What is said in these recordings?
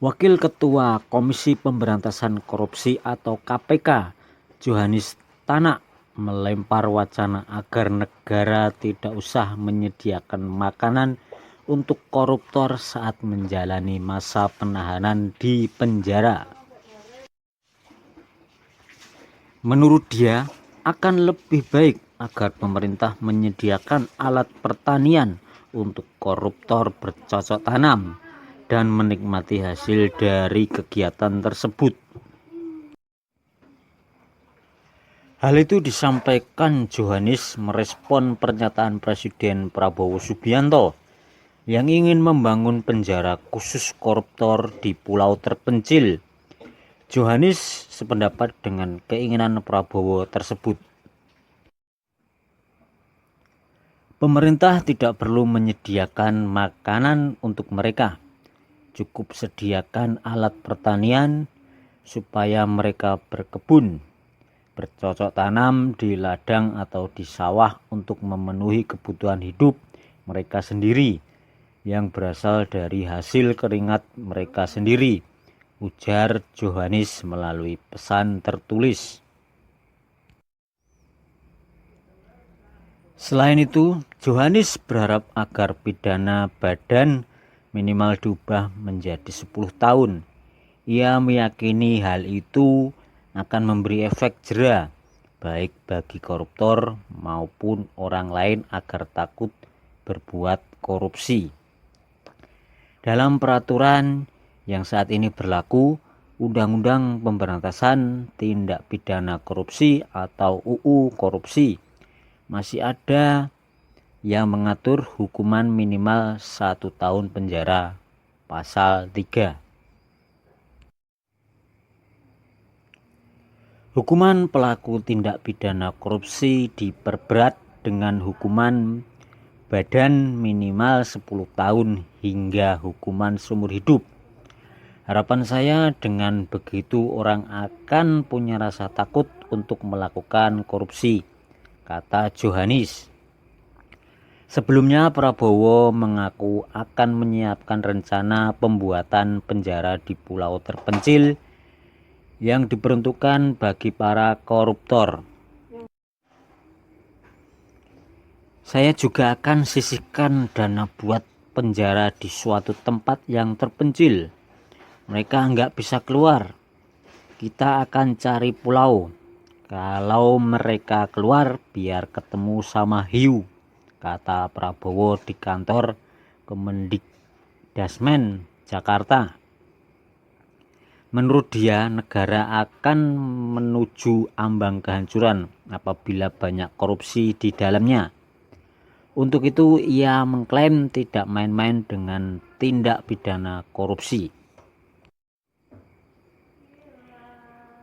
Wakil Ketua Komisi Pemberantasan Korupsi atau KPK, Johannes Tanak, melempar wacana agar negara tidak usah menyediakan makanan untuk koruptor saat menjalani masa penahanan di penjara. Menurut dia, akan lebih baik agar pemerintah menyediakan alat pertanian untuk koruptor bercocok tanam dan menikmati hasil dari kegiatan tersebut. Hal itu disampaikan Johannes merespon pernyataan Presiden Prabowo Subianto yang ingin membangun penjara khusus koruptor di pulau terpencil. Johannes sependapat dengan keinginan Prabowo tersebut. Pemerintah tidak perlu menyediakan makanan untuk mereka. Cukup sediakan alat pertanian supaya mereka berkebun, bercocok tanam di ladang atau di sawah untuk memenuhi kebutuhan hidup mereka sendiri yang berasal dari hasil keringat mereka sendiri, ujar Johannes melalui pesan tertulis. Selain itu, Johannes berharap agar pidana badan minimal diubah menjadi 10 tahun. Ia meyakini hal itu akan memberi efek jera baik bagi koruptor maupun orang lain agar takut berbuat korupsi. Dalam peraturan yang saat ini berlaku, Undang-Undang Pemberantasan Tindak Pidana Korupsi atau UU Korupsi, masih ada yang mengatur hukuman minimal 1 tahun penjara, pasal 3. Hukuman pelaku tindak pidana korupsi diperberat dengan hukuman badan minimal 10 tahun hingga hukuman seumur hidup. Harapan saya dengan begitu orang akan punya rasa takut untuk melakukan korupsi, kata Johannes. Sebelumnya Prabowo mengaku akan menyiapkan rencana pembuatan penjara di pulau terpencil yang diperuntukkan bagi para koruptor. Saya juga akan sisihkan dana buat penjara di suatu tempat yang terpencil. Mereka nggak bisa keluar. Kita akan cari pulau. Kalau mereka keluar, biar ketemu sama hiu, kata Prabowo di kantor Kemendikdasmen Jakarta. Menurut dia, negara akan menuju ambang kehancuran apabila banyak korupsi di dalamnya. Untuk itu, ia mengklaim tidak main-main dengan tindak pidana korupsi.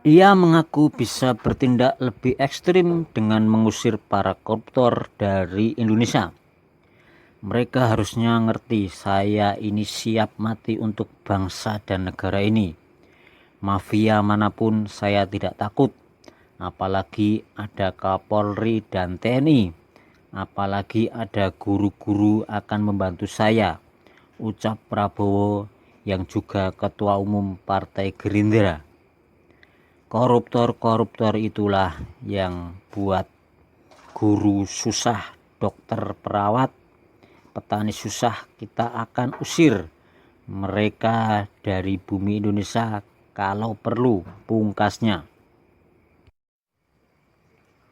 Ia mengaku bisa bertindak lebih ekstrim dengan mengusir para koruptor dari Indonesia. Mereka harusnya ngerti saya ini siap mati untuk bangsa dan negara ini. Mafia manapun saya tidak takut, apalagi ada Kapolri dan TNI. Apalagi ada guru-guru akan membantu saya, ucap Prabowo yang juga Ketua Umum Partai Gerindra. Koruptor-koruptor itulah yang buat guru susah, dokter perawat, petani susah. Kita akan usir mereka dari bumi Indonesia kalau perlu, pungkasnya.